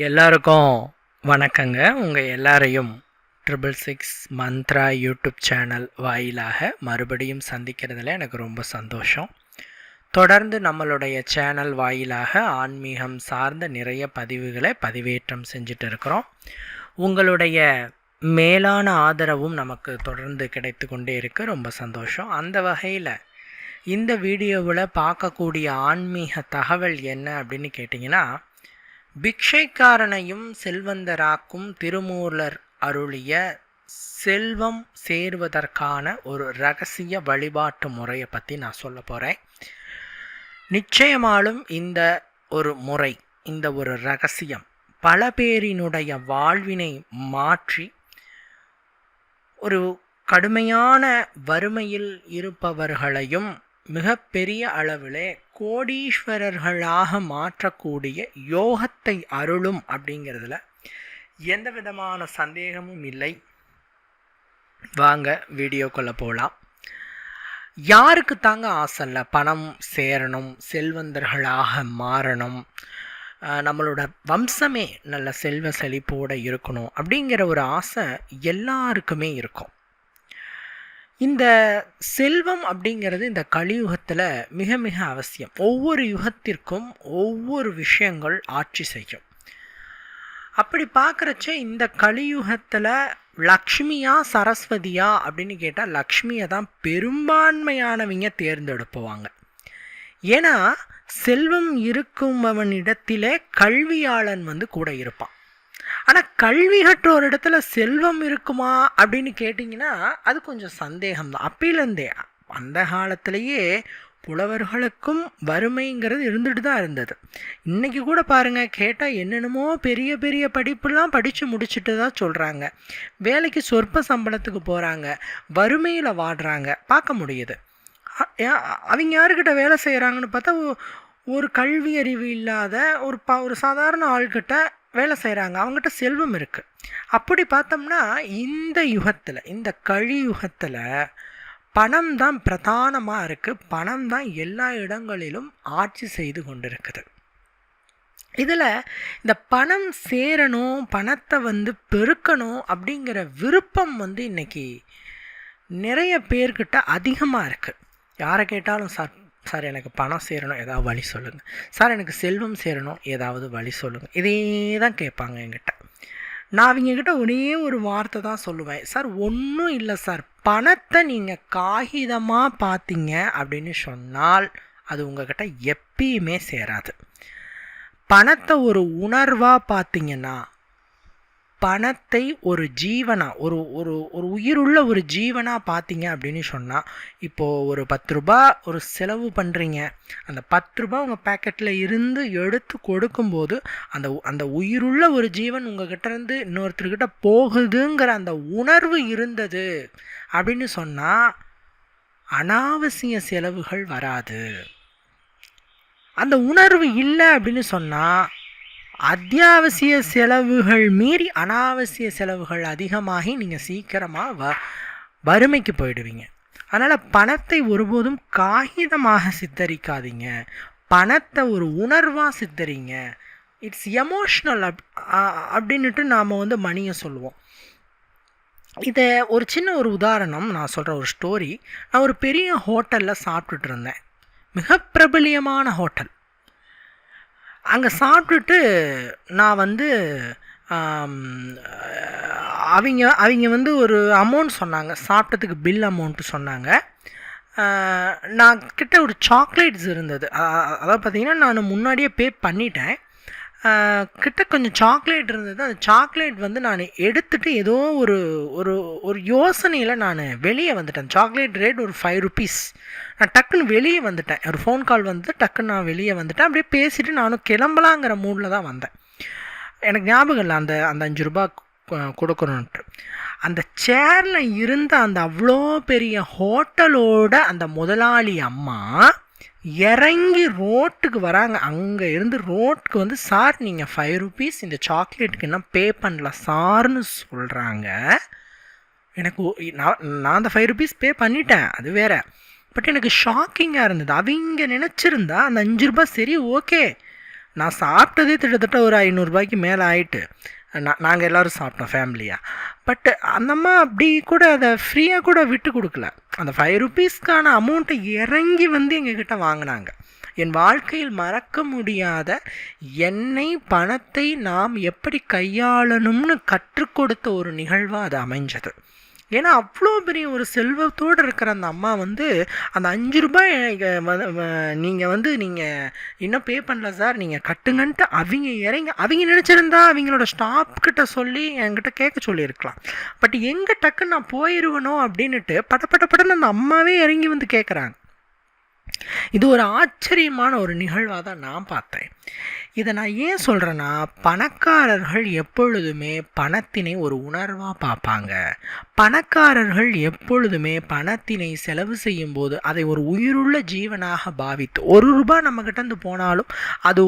எல்லாருக்கும் வணக்கங்க. உங்கள் எல்லாரையும் 666 மந்த்ரா யூடியூப் சேனல் வாயிலாக மறுபடியும் சந்திக்கிறதுல எனக்கு ரொம்ப சந்தோஷம். தொடர்ந்து நம்மளுடைய சேனல் வாயிலாக ஆன்மீகம் சார்ந்த நிறைய பதிவுகளை பதிவேற்றம் செஞ்சுட்டு இருக்கிறோம். உங்களுடைய மேலான ஆதரவும் நமக்கு தொடர்ந்து கிடைத்து கொண்டே இருக்குது. ரொம்ப சந்தோஷம். அந்த வகையில் இந்த வீடியோவில் பார்க்கக்கூடிய ஆன்மீக தகவல் என்ன அப்படின்னு கேட்டிங்கன்னா, பிக்ஷைக்காரனையும் செல்வந்தராக்கும் திருமூலர் அருளிய செல்வம் சேர்வதற்கான ஒரு இரகசிய வழிபாட்டு முறையை பற்றி நான் சொல்ல போகிறேன். நிச்சயமாலும் இந்த ஒரு முறை, இந்த ஒரு இரகசியம் பல பேரினுடைய வாழ்வினை மாற்றி ஒரு கடுமையான வறுமையில் இருப்பவர்களையும் மிகப்பெரிய அளவிலே கோடீஸ்வரர்களாக மாற்றக்கூடிய யோகத்தை அருளும் அப்படிங்கிறதுல எந்த விதமான சந்தேகமும் இல்லை. வாங்க வீடியோக்குள்ளே போகலாம். யாருக்கு தாங்க ஆசை இல்லை பணம் சேரணும், செல்வந்தர்களாக மாறணும், நம்மளோட வம்சமே நல்ல செல்வ செழிப்போடு இருக்கணும் அப்படிங்கிற ஒரு ஆசை எல்லாருக்குமே இருக்கும். இந்த செல்வம் அப்படிங்கிறது இந்த கலியுகத்தில் மிக மிக அவசியம். ஒவ்வொரு யுகத்திற்கும் ஒவ்வொரு விஷயங்கள் ஆட்சி செய்யும். அப்படி பார்க்குறச்ச இந்த கலியுகத்தில் லக்ஷ்மியா சரஸ்வதியா அப்படின்னு கேட்டால் லக்ஷ்மியை தான் பெரும்பான்மையானவங்க தேர்ந்தெடுப்புவாங்க. ஏன்னா செல்வம் இருக்கும்பவனிடத்திலே கல்வியாளன் கூட இருப்பான். ஆனால் கல்வி கற்ற ஒரு இடத்துல செல்வம் இருக்குமா அப்படின்னு கேட்டிங்கன்னா அது கொஞ்சம் சந்தேகம்தான். அப்பிலேருந்தே அந்த காலத்திலேயே புலவர்களுக்கும் வறுமைங்கிறது இருந்துட்டு தான் இருந்தது. இன்றைக்கி கூட பாருங்கள், கேட்டால் என்னென்னமோ பெரிய பெரிய படிப்புலாம் படித்து முடிச்சுட்டு தான் சொல்கிறாங்க. வேலைக்கு சொற்ப சம்பளத்துக்கு போகிறாங்க, வறுமையில் வாடுறாங்க, பார்க்க முடியுது. அவங்க யாருக்கிட்ட வேலை செய்கிறாங்கன்னு பார்த்தா ஒரு கல்வி அறிவு இல்லாத ஒரு சாதாரண ஆள்கிட்ட வேலை செய்கிறாங்க. அவங்ககிட்ட செல்வம் இருக்குது. அப்படி பார்த்தோம்னா இந்த யுகத்தில், இந்த கலியுகத்தில் பணம் தான் பிரதானமாக இருக்குது. பணம் தான் எல்லா இடங்களிலும் ஆட்சி செய்து கொண்டிருக்குது. இதில் இந்த பணம் சேரணும், பணத்தை பெருக்கணும் அப்படிங்கிற விருப்பம் இன்றைக்கி நிறைய பேர்கிட்ட அதிகமாக இருக்குது. யாரை கேட்டாலும் சார் எனக்கு பணம் சேரணும், ஏதாவது வழி சொல்லுங்கள். சார் எனக்கு செல்வம் சேரணும், ஏதாவது வழி சொல்லுங்கள். இதே தான் கேட்பாங்க என்கிட்ட. நான் அவங்கக்கிட்ட ஒரே ஒரு வார்த்தை தான் சொல்லுவேன். சார் ஒன்றும் இல்லை சார், பணத்தை நீங்கள் காகிதமாக பார்த்தீங்க அப்படின்னு சொன்னால் அது உங்கள்கிட்ட எப்பயுமே சேராது. பணத்தை ஒரு உணர்வாக பார்த்தீங்கன்னா, பணத்தை ஒரு ஜீவனாக ஒரு ஒரு ஒரு உயிருள்ள ஒரு ஜீவனாக பார்த்தீங்க அப்படின்னு சொன்னால், இப்போது ஒரு 10 ரூபா ஒரு செலவு பண்ணுறீங்க. அந்த 10 ரூபா உங்கள் பேக்கெட்டில் இருந்து எடுத்து கொடுக்கும்போது அந்த அந்த உயிருள்ள ஒரு ஜீவன் உங்கள்கிட்ட இருந்து இன்னொருத்தர்கிட்ட போகுதுங்கிற அந்த உணர்வு இருந்தது அப்படின்னு சொன்னால் அனாவசிய செலவுகள் வராது. அந்த உணர்வு இல்லை அப்படின்னு சொன்னால் அத்தியாவசிய செலவுகள் மீறி அனாவசிய செலவுகள் அதிகமாகி நீங்கள் சீக்கிரமாக வறுமைக்கு போயிடுவீங்க. அதனால் பணத்தை ஒருபோதும் காகிதமாக சித்தரிக்காதீங்க, பணத்தை ஒரு உணர்வாக சித்தரிங்க. இட்ஸ் எமோஷ்னல் அப்படின்ட்டு நாம் மணியை சொல்லுவோம். இதை ஒரு சின்ன ஒரு உதாரணம் நான் சொல்கிறேன், ஒரு ஸ்டோரி. நான் ஒரு பெரிய ஹோட்டலில் சாப்பிட்டுட்டு இருந்தேன், மிக பிரபலியமான ஹோட்டல். அங்கே சாப்பிட்டுட்டு நான் அவங்க ஒரு அமௌண்ட் சொன்னாங்க, சாப்பிட்டதுக்கு பில் அமௌண்ட்டு சொன்னாங்க. நான் கிட்ட ஒரு சாக்லேட்ஸ் இருந்தது. அதாவது பார்த்திங்கன்னா நான் முன்னாடியே பே பண்ணிட்டேன். கிட்ட கொஞ்சம் சாக்லேட் இருந்தது. அந்த சாக்லேட் நான் எடுத்துகிட்டு ஏதோ ஒரு ஒரு ஒரு யோசனையில் நான் வெளியே வந்துட்டேன். சாக்லேட் ரேட் ஒரு 5 ருபீஸ். நான் டக்குன்னு வெளியே வந்துட்டேன். ஒரு ஃபோன் கால் டக்குன்னு நான் வெளியே வந்துட்டேன். அப்படியே பேசிவிட்டு நானும் கிளம்பலாங்கிற மூடில் தான் வந்தேன். எனக்கு ஞாபகம் இல்லை அந்த 5 ரூபா கொடுக்கணுன்ட்டு. அந்த சேரில் இருந்த அந்த அவ்வளோ பெரிய ஹோட்டலோட அந்த முதலாளி அம்மா இறங்கி ரோட்டுக்கு வராங்க. அங்கே இருந்து ரோட்டுக்கு சார் நீங்கள் 5 ருபீஸ் இந்த சாக்லேட்டுக்கு என்ன பே பண்ணல சார்னு சொல்கிறாங்க. எனக்கு நான் அந்த 5 ருபீஸ் பே பண்ணிட்டேன், அது வேறு. பட் எனக்கு ஷாக்கிங்காக இருந்தது. அவங்க நினச்சிருந்தா அந்த 5 ரூபாய் சரி ஓகே, நான் சாப்பிட்டதே கிட்டத்தட்ட ஒரு 500 மேலே ஆயிட்டு. நாங்கள் எல்லோரும் சாப்பிட்டோம் ஃபேமிலியாக. பட் அந்த அம்மா அப்படி கூட அதை ஃப்ரீயாக கூட விட்டு கொடுக்கல. அந்த 5 ருபீஸ்க்கான அமௌண்ட்டை இறங்கி வந்து எங்ககிட்ட வாங்கினாங்க. என் வாழ்க்கையில் மறக்க முடியாத, என்னை பணத்தை நாம் எப்படி கையாளணும்னு கற்றுக் கொடுத்த ஒரு நிகழ்வாக அது அமைஞ்சது. ஏன்னா அவ்வளோ பெரிய ஒரு செல்வத்தோடு இருக்கிற அந்த அம்மா வந்து அந்த 5 ரூபாய் நீங்கள் இன்னும் பே பண்ணல சார், நீங்கள் கட்டுங்கன்ட்டு அவங்க நினச்சிருந்தா அவங்களோட ஸ்டாஃப்கிட்ட சொல்லி என்கிட்ட கேட்க சொல்லியிருக்கலாம். பட் எங்கே டக்குன்னு நான் போயிடுவனோ அப்படின்னுட்டு படன்னு அந்த அம்மாவே இறங்கி வந்து கேட்குறாங்க. இது ஒரு ஆச்சரியமான ஒரு நிகழ்வாக தான் நான் பார்த்தேன். இதை நான் ஏன் சொல்கிறேன்னா, பணக்காரர்கள் எப்பொழுதுமே பணத்தினை ஒரு உணர்வாக பார்ப்பாங்க. பணக்காரர்கள் எப்பொழுதுமே பணத்தினை செலவு செய்யும்போது அதை ஒரு உயிருள்ள ஜீவனாக பாவித்து, 1 ரூபாய் நம்மக்கிட்ட இருந்து போனாலும் அது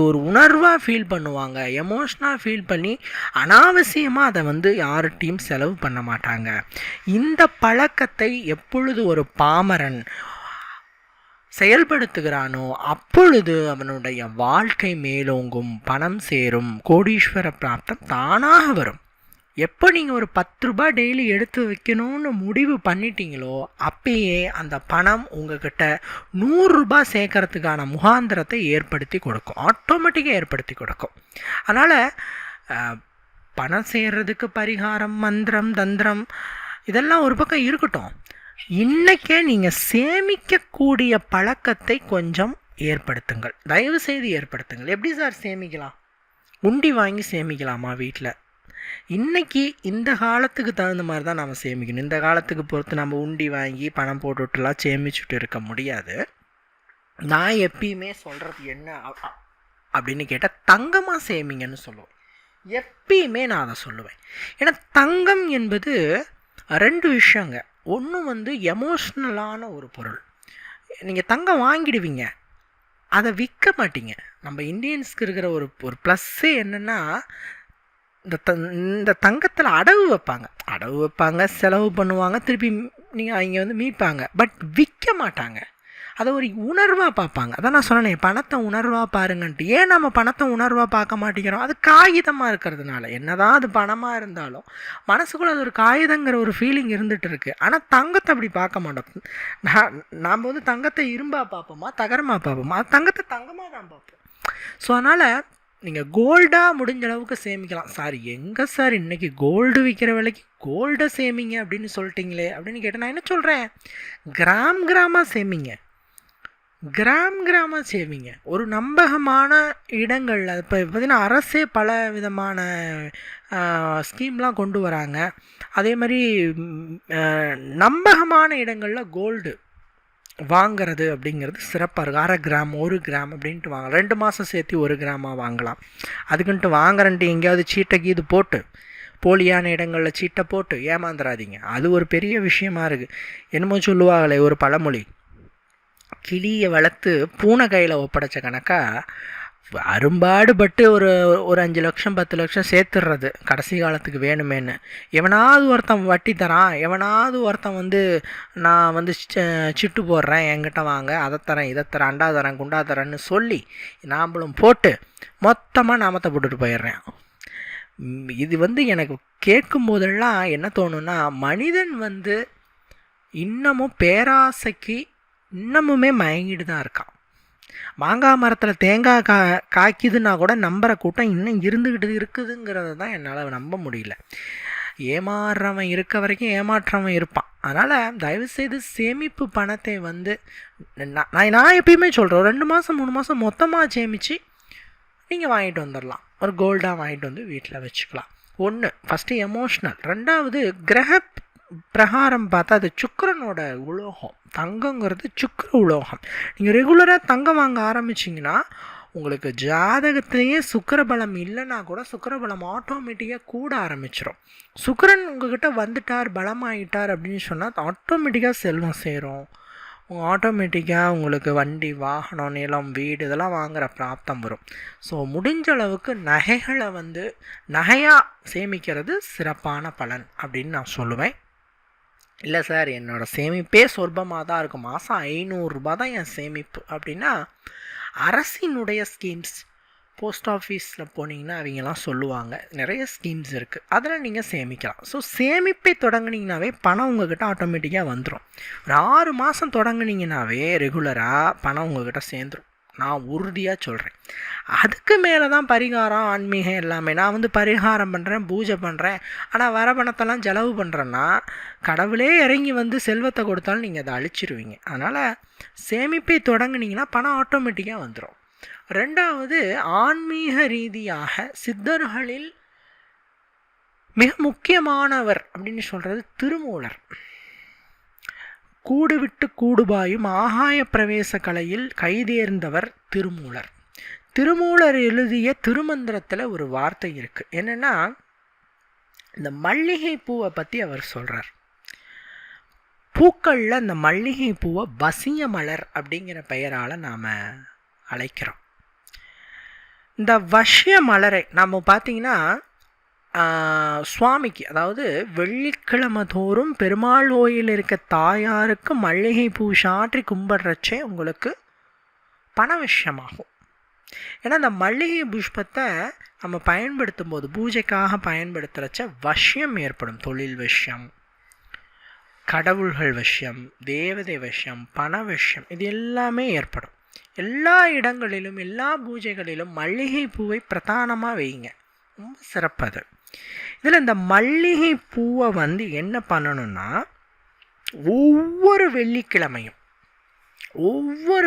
ஒரு உணர்வாக ஃபீல் பண்ணுவாங்க. எமோஷ்னலாக ஃபீல் பண்ணி அனாவசியமாக அதை வந்து யார்கிட்டையும் செலவு பண்ண மாட்டாங்க. இந்த பழக்கத்தை எப்பொழுது ஒரு பாமரன் செயல்படுத்துகிறானோ அப்பொழுது அவனுடைய வாழ்க்கை மேலோங்கும், பணம் சேரும், கோடீஸ்வர பிராப்தம் தானாக வரும். எப்போ நீங்கள் ஒரு 10 ரூபாய் டெய்லி எடுத்து வைக்கணும்னு முடிவு பண்ணிட்டீங்களோ அப்பயே அந்த பணம் உங்ககிட்ட 100 ரூபாய் சேர்க்கறதுக்கான முகாந்திரத்தை ஏற்படுத்தி கொடுக்கும், ஆட்டோமேட்டிக்காக ஏற்படுத்தி கொடுக்கும். அதனால் பணம் சேர்றதுக்கு பரிகாரம், மந்திரம், தந்திரம் இதெல்லாம் ஒரு பக்கம் இருக்கட்டும். இன்றைக்கே நீங்கள் சேமிக்கக்கூடிய பழக்கத்தை கொஞ்சம் ஏற்படுத்துங்கள், தயவு செய்து ஏற்படுத்துங்கள். எப்படி சார் சேமிக்கலாம்? உண்டி வாங்கி சேமிக்கலாமா வீட்டில்? இன்றைக்கி இந்த காலத்துக்கு தகுந்த மாதிரி தான் நம்ம சேமிக்கணும். இந்த காலத்துக்கு பொறுத்து நம்ம உண்டி வாங்கி பணம் போட்டுட்டுலாம் சேமிச்சுட்டு இருக்க முடியாது. நான் எப்பயுமே சொல்கிறது என்ன அப்படின்னு கேட்டால், தங்கமாக சேமிங்கன்னு சொல்லுவேன். எப்பயுமே நான் அதை சொல்லுவேன். ஏன்னா தங்கம் என்பது 2 விஷயங்க. ஒன்று வந்து எமோஷ்னலான ஒரு பொருள். நீங்கள் தங்கம் வாங்கிடுவீங்க, அதை விற்க மாட்டீங்க. நம்ம இந்தியன்ஸ்க்கு இருக்கிற ஒரு ப்ளஸ்ஸே என்னென்னா, இந்த தங்கத்தில் அடவு வைப்பாங்க, செலவு பண்ணுவாங்க, திருப்பி நீங்கள் அவங்க வந்து மீட்பாங்க. பட் விற்க மாட்டாங்க. அதை ஒரு உணர்வாக பார்ப்பாங்க. அதான் நான் சொன்னேன், பணத்தை உணர்வாக பாருங்கன்ட்டு. ஏன் நம்ம பணத்தை உணர்வாக பார்க்க மாட்டேங்கிறோம்? அது காகிதமாக இருக்கிறதுனால. என்னதான் அது பணமாக இருந்தாலும் மனசுக்குள்ளே அது ஒரு காகிதங்கிற ஒரு ஃபீலிங் இருந்துகிட்டு இருக்குது. ஆனால் தங்கத்தை அப்படி பார்க்க மாட்டோம். நாம் வந்து தங்கத்தை இரும்பாக பார்ப்போமா, தகரமாக பார்ப்போமா? அது தங்கத்தை தங்கமாக தான் பார்ப்போம். ஸோ அதனால் நீங்கள் கோல்டாக முடிஞ்ச அளவுக்கு சேமிக்கலாம். சார் எங்கே சார் இன்றைக்கி கோல்டு விற்கிற விலைக்கு கோல்டை சேமிங்க அப்படின்னு சொல்லிட்டீங்களே அப்படின்னு கேட்டால் நான் என்ன சொல்கிறேன், கிராமாக சேமிங்க, கிராமாக சேவிங்க. ஒரு நம்பகமான இடங்களில் இப்போ பார்த்திங்கன்னா அரசே பல விதமான ஸ்கீம்லாம் கொண்டு வராங்க. அதே மாதிரி நம்பகமான இடங்களில் கோல்டு வாங்கிறது அப்படிங்கிறது சிறப்பாக இருக்குது. 1/2 கிராம் 1 கிராம் அப்படின்ட்டு வாங்கலாம். 2 மாதம் சேர்த்து 1 கிராமாக வாங்கலாம். அதுக்குன்ட்டு வாங்குறன்ட்டு எங்கேயாவது சீட்டை கீது போட்டு, போலியான இடங்களில் சீட்டை போட்டு ஏமாந்துடாதீங்க. அது ஒரு பெரிய விஷயமா இருக்குது. என்னமோ சொல்லுவாங்களே ஒரு பழமொழி, கிளியை வளர்த்து பூனை கையில் ஒப்படைச்ச கணக்காக அரும்பாடுபட்டு ஒரு 5 லட்சம் 10 லட்சம் சேர்த்துடுறது கடைசி காலத்துக்கு வேணுமேன்னு. எவனாவது ஒருத்தன் வட்டி தரான், எவனாவது ஒருத்தன் வந்து நான் வந்து சிட்டு போடுறேன், என்கிட்ட வாங்க, அதை தரேன், இதை தரேன், அண்டா தரேன், குண்டா தரேன்னு சொல்லி நாம்பளும் போட்டு மொத்தமாக நாமத்தை போட்டுட்டு போயிடுறேன். இது வந்து எனக்கு கேட்கும் போதெல்லாம் என்ன தோணுன்னா, மனிதன் வந்து இன்னமும் பேராசைக்கு இன்னமுமே மயங்கிட்டு தான் இருக்கான். மாங்காய் மரத்தில் தேங்காய் காய்க்குதுன்னா கூட நம்புகிற கூட்டம் இன்னும் இருந்துக்கிட்டு இருக்குதுங்கிறத தான் என்னால் நம்ப முடியல. ஏமாறுறவன் இருக்க வரைக்கும் ஏமாற்றவன் இருப்பான். அதனால் தயவுசெய்து சேமிப்பு பணத்தை வந்து நான் எப்பயுமே சொல்கிறேன், 2 மாதம் 3 மாதம் மொத்தமாக சேமித்து நீங்கள் வாங்கிட்டு வந்துடலாம். ஒரு கோல்டாக வாங்கிட்டு வந்து வீட்டில் வச்சுக்கலாம். ஒன்று ஃபஸ்ட்டு எமோஷ்னல். 2வது கிரக பிரகாரம் பார்த்தா அது சுக்கிரனோட உலோகம். தங்கங்கிறது சுக்கிர உலோகம். நீங்கள் ரெகுலராக தங்கம் வாங்க ஆரம்பிச்சிங்கன்னா உங்களுக்கு ஜாதகத்திலேயே சுக்கிரபலம் இல்லைன்னா கூட சுக்கிரபலம் ஆட்டோமேட்டிக்காக கூட ஆரம்பிச்சிடும். சுக்கிரன் உங்கள்கிட்ட வந்துட்டார், பலமாயிட்டார் அப்படின்னு சொன்னால் ஆட்டோமேட்டிக்காக செல்வம் சேரும். ஆட்டோமேட்டிக்காக உங்களுக்கு வண்டி, வாகனம், நிலம், வீடு இதெல்லாம் வாங்குகிற பிராப்தம் வரும். ஸோ முடிஞ்ச அளவுக்கு நகைகளை வந்து நகையாக சேமிக்கிறது சிறப்பான பலன் அப்படின்னு நான் சொல்லுவேன். இல்லை சார் என்னோடய சேமிப்பே சொற்பமாக தான் இருக்கும், மாதம் 500 ரூபா தான் என் சேமிப்பு அப்படின்னா அரசினுடைய ஸ்கீம்ஸ், போஸ்ட் ஆஃபீஸில் போனீங்கன்னா அவங்கெல்லாம் சொல்லுவாங்க, நிறைய ஸ்கீம்ஸ் இருக்குது, அதில் நீங்கள் சேமிக்கலாம். ஸோ சேமிப்பை தொடங்குனீங்கனாவே பணம் உங்கள்கிட்ட ஆட்டோமேட்டிக்காக வந்துடும். ஒரு 6 மாதம் தொடங்குனீங்கனாவே ரெகுலராக பணம் உங்கள்கிட்ட சேர்ந்துடும். நான் உறுதியாக சொல்கிறேன். அதுக்கு மேலே தான் பரிகாரம், ஆன்மீகம் எல்லாமே. நான் வந்து பரிகாரம் பண்ணுறேன், பூஜை பண்ணுறேன், ஆனால் வர பணத்தெல்லாம் செலவு பண்ணுறேன்னா கடவுளே இறங்கி வந்து செல்வத்தை கொடுத்தாலும் நீங்கள் அதை அழிச்சிருவீங்க. அதனால் சேமிப்பை தொடங்குனீங்கன்னா பணம் ஆட்டோமேட்டிக்காக வந்துடும். ரெண்டாவது, ஆன்மீக ரீதியாக சித்தர்களில் மிக முக்கியமானவர் அப்படின்னு சொல்கிறது திருமூலர். கூடு விட்டு கூடுபாயும் ஆகாய பிரவேச கலையில் கைதேர்ந்தவர் திருமூலர். திருமூலர் எழுதிய திருமந்திரத்தில் ஒரு வார்த்தை இருக்குது. என்னென்னா, இந்த மல்லிகை பூவை பற்றி அவர் சொல்கிறார். பூக்களில் இந்த மல்லிகை பூவை வசிய மலர் அப்படிங்கிற பெயரால் நாம் அழைக்கிறோம். இந்த வசிய மலரை நம்ம பார்த்திங்கன்னா சுவாமிக்கு, அதாவது வெள்ளிக்கிழமை தோறும் பெருமாள் கோயில் இருக்க தாயாருக்கு மல்லிகை பூ சாற்றி கும்பிட்றச்சே உங்களுக்கு பண விஷயமாகும். ஏன்னா இந்த மல்லிகை புஷ்பத்தை நம்ம பயன்படுத்தும் போது, பூஜைக்காக பயன்படுத்துகிறச்ச வசியம் ஏற்படும். தொழில் விஷயம், கடவுள்கள் விஷயம், தேவதை விஷயம், பண விஷயம், இது எல்லாமே ஏற்படும். எல்லா இடங்களிலும் எல்லா பூஜைகளிலும் மல்லிகை பூவை பிரதானமாக வைங்க, ரொம்ப சிறப்பது. இதில் இந்த மல்லிகை பூவை வந்து என்ன பண்ணணும்னா, ஒவ்வொரு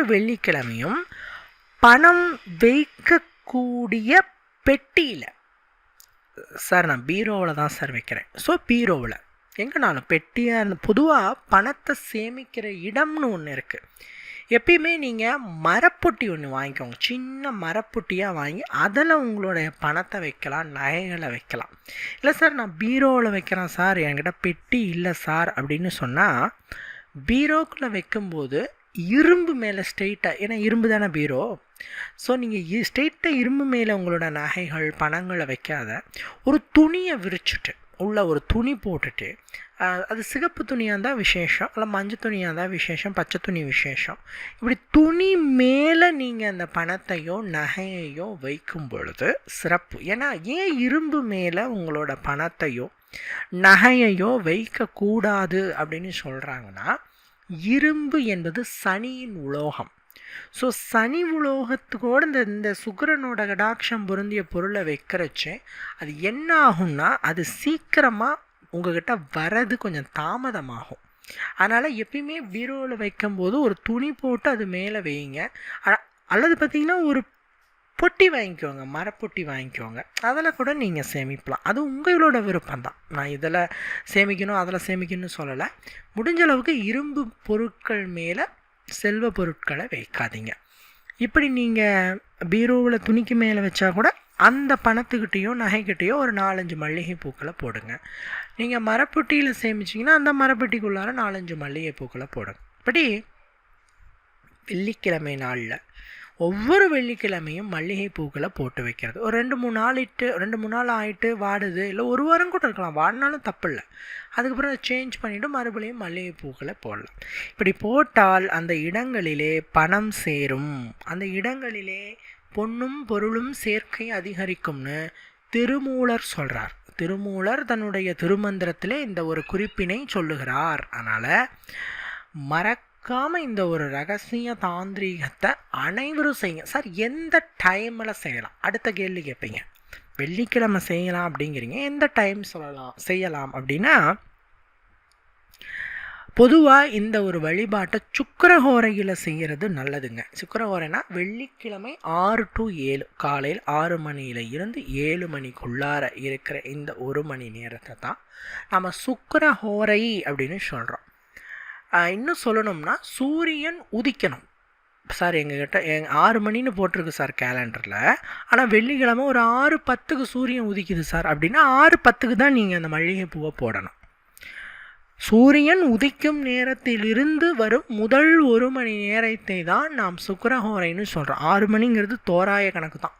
வெள்ளிக்கிழமையும் பணம் வைக்கக்கூடிய பெட்டியில், சார் நான் பீரோவில் தான் சார் வைக்கிறேன், ஸோ பீரோவில் எங்கேனாலும் பெட்டியாக, பொதுவாக பணத்தை சேமிக்கிற இடம்னு ஒன்று இருக்குது. எப்பயுமே நீங்கள் மரப்பொட்டி ஒன்று வாங்கிக்கோங்க, சின்ன மரப்பொட்டியாக வாங்கி அதில் உங்களுடைய பணத்தை வைக்கலாம், நகைகளை வைக்கலாம். இல்லை சார் நான் பீரோவில் வைக்கிறேன் சார், என்கிட்ட பெட்டி இல்லை சார் அப்படின்னு சொன்னால், பீரோக்குள்ளே வைக்கும்போது இரும்பு மேலே ஸ்ட்ரெயிட்டாக, ஏன்னா இரும்பு தானே பீரோ, ஸோ நீங்கள் ஸ்ட்ரெயிட்டாக இரும்பு மேலே உங்களோட நகைகள் பணங்களை வைக்காத, ஒரு துணியை விரிச்சுட்டு உள்ள ஒரு துணி போட்டுட்டு, அது சிகப்பு துணியாக இருந்தால் விசேஷம், இல்லை மஞ்சள் துணியாக இருந்தால் விசேஷம், பச்சை துணி விசேஷம், இப்படி துணி மேலே நீங்கள் அந்த பணத்தையோ நகையையோ வைக்கும் பொழுது சிறப்பு. ஏன்னா ஏன் இரும்பு மேலே உங்களோட பணத்தையோ நகையையோ வைக்கக்கூடாது அப்படின்னு சொல்கிறாங்கன்னா, இரும்பு என்பது சனியின் உலோகம். ஸோ சனி உலோகத்துக்கோடு இந்த சுக்கிரனோட கடாட்சம் பொருந்திய பொருளை வைக்கிறச்சே அது என்ன ஆகும்னா, அது சீக்கிரமாக உங்கள்கிட்ட வரது கொஞ்சம் தாமதமாகும். அதனால் எப்பயுமே பீரோவில் வைக்கும்போது ஒரு துணி போட்டு அது மேலே வைங்க. அல்லது பார்த்திங்கன்னா ஒரு பொட்டி வாங்கிக்கோங்க, மரப்பொட்டி வாங்கிக்கோங்க, அதில் கூட நீங்கள் சேமிக்கலாம். அது உங்களோட விருப்பம்தான். நான் இதில் சேமிக்கணும் அதில் சேமிக்கணும்னு சொல்லலை. முடிஞ்ச அளவுக்கு இரும்பு பொருட்கள் மேலே செல்வ பொருட்களை வைக்காதீங்க. இப்படி நீங்கள் பீரோவில் துணிக்கு மேலே வச்சா கூட அந்த பணத்துக்கிட்டேயோ நகைக்கிட்டேயோ ஒரு 4-5 மல்லிகை பூக்களை போடுங்க. நீங்கள் மரப்பொட்டியில் சேமிச்சிங்கன்னா அந்த மரப்பொட்டிக்குள்ளார 4-5 மல்லிகை பூக்களை போடுங்க. இப்படி வெள்ளிக்கிழமை நாளில் ஒவ்வொரு வெள்ளிக்கிழமையும் மல்லிகை பூக்களை போட்டு வைக்கிறது. ஒரு 2-3 நாள் ஆகிட்டு வாடுது, இல்லை ஒரு வாரம் கூட இருக்கலாம், வாடினாலும் தப்பு இல்லை. அதுக்கப்புறம் அதை சேஞ்ச் பண்ணிவிட்டு மறுபடியும் மல்லிகை பூக்களை போடலாம். இப்படி போட்டால் அந்த இடங்களிலே பணம் சேரும், அந்த இடங்களிலே பொன்னும் பொருளும் சேர்க்கை அதிகரிக்கும்னு திருமூலர் சொல்கிறார். திருமூலர் தன்னுடைய திருமந்திரத்திலே இந்த ஒரு குறிப்பினை சொல்லுகிறார். அதனால் மறக்காமல் இந்த ஒரு ரகசிய தாந்திரீகத்தை அனைவரும் செய்யுங்க. சார் எந்த டைமில் செய்யலாம்? அடுத்த கேள்வி கேட்பீங்க. வெள்ளிக்கிழமை செய்யலாம் அப்படிங்கிறீங்க, எந்த டைம் செய்யலாம் அப்படின்னா, பொதுவாக இந்த ஒரு வழிபாட்டை சுக்கிரஹோரையில் செய்கிறது நல்லதுங்க. சுக்கிரஹோரைனா வெள்ளிக்கிழமை 6 to 7, காலையில் 6 மணியில் இருந்து 7 மணிக்குள்ளார இருக்கிற இந்த 1 மணி நேரத்தை தான் நம்ம சுக்கிரஹோரை அப்படின்னு சொல்கிறோம். இன்னும் சொல்லணும்னா சூரியன் உதிக்கணும். சார் எங்ககிட்ட 6 மணின்னு போட்டிருக்கு சார் கேலண்டரில், ஆனால் வெள்ளிக்கிழமை ஒரு 6:10க்கு சூரியன் உதிக்குது சார் அப்படின்னா 6:10க்கு தான் நீங்கள் அந்த மல்லிகை பூவை போடணும். சூரியன் உதிக்கும் நேரத்திலிருந்து வரும் முதல் 1 மணி நேரத்தை தான் நாம் சுக்கிரஹோரைன்னு சொல்கிறோம். 6 மணிங்கிறது தோராய கணக்கு தான்.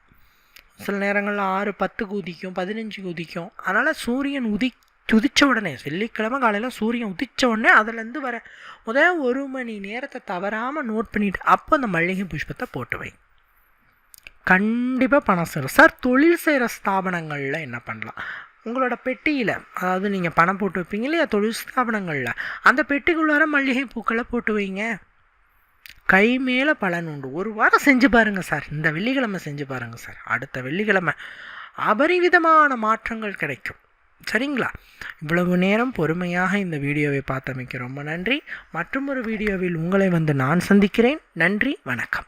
சில நேரங்களில் 6:10க்கு உதிக்கும், 15க்கு உதிக்கும். அதனால் சூரியன் உதித்த உடனே, வெள்ளிக்கிழமை காலையில் சூரியன் உதித்த உடனே அதுலேருந்து வர முதல் 1 மணி நேரத்தை தவறாமல் நோட் பண்ணிவிட்டு அப்போ அந்த மல்லிகை புஷ்பத்தை போட்டு வை. கண்டிப்பாக பணம் சேரும். சார் தொழில் செய்கிற ஸ்தாபனங்களில் என்ன பண்ணலாம்? உங்களோட பெட்டியில், அதாவது நீங்கள் பணம் போட்டு வைப்பீங்க இல்லையா தொழில் ஸ்தாபனங்களில், அந்த பெட்டிக்குள்ளார மல்லிகை பூக்களை போட்டு வைங்க. கை மேலே பலன் உண்டு. ஒரு வாரம் செஞ்சு பாருங்கள் சார். இந்த வெள்ளிக்கிழமை செஞ்சு பாருங்கள் சார். அடுத்த வெள்ளிக்கிழமை அபரிவிதமான மாற்றங்கள் கிடைக்கும். சரிங்களா? இவ்வளவு நேரம் பொறுமையாக இந்த வீடியோவை பார்த்தமைக்கு ரொம்ப நன்றி. மற்றும் ஒரு வீடியோவில் உங்களை நான் சந்திக்கிறேன். நன்றி, வணக்கம்.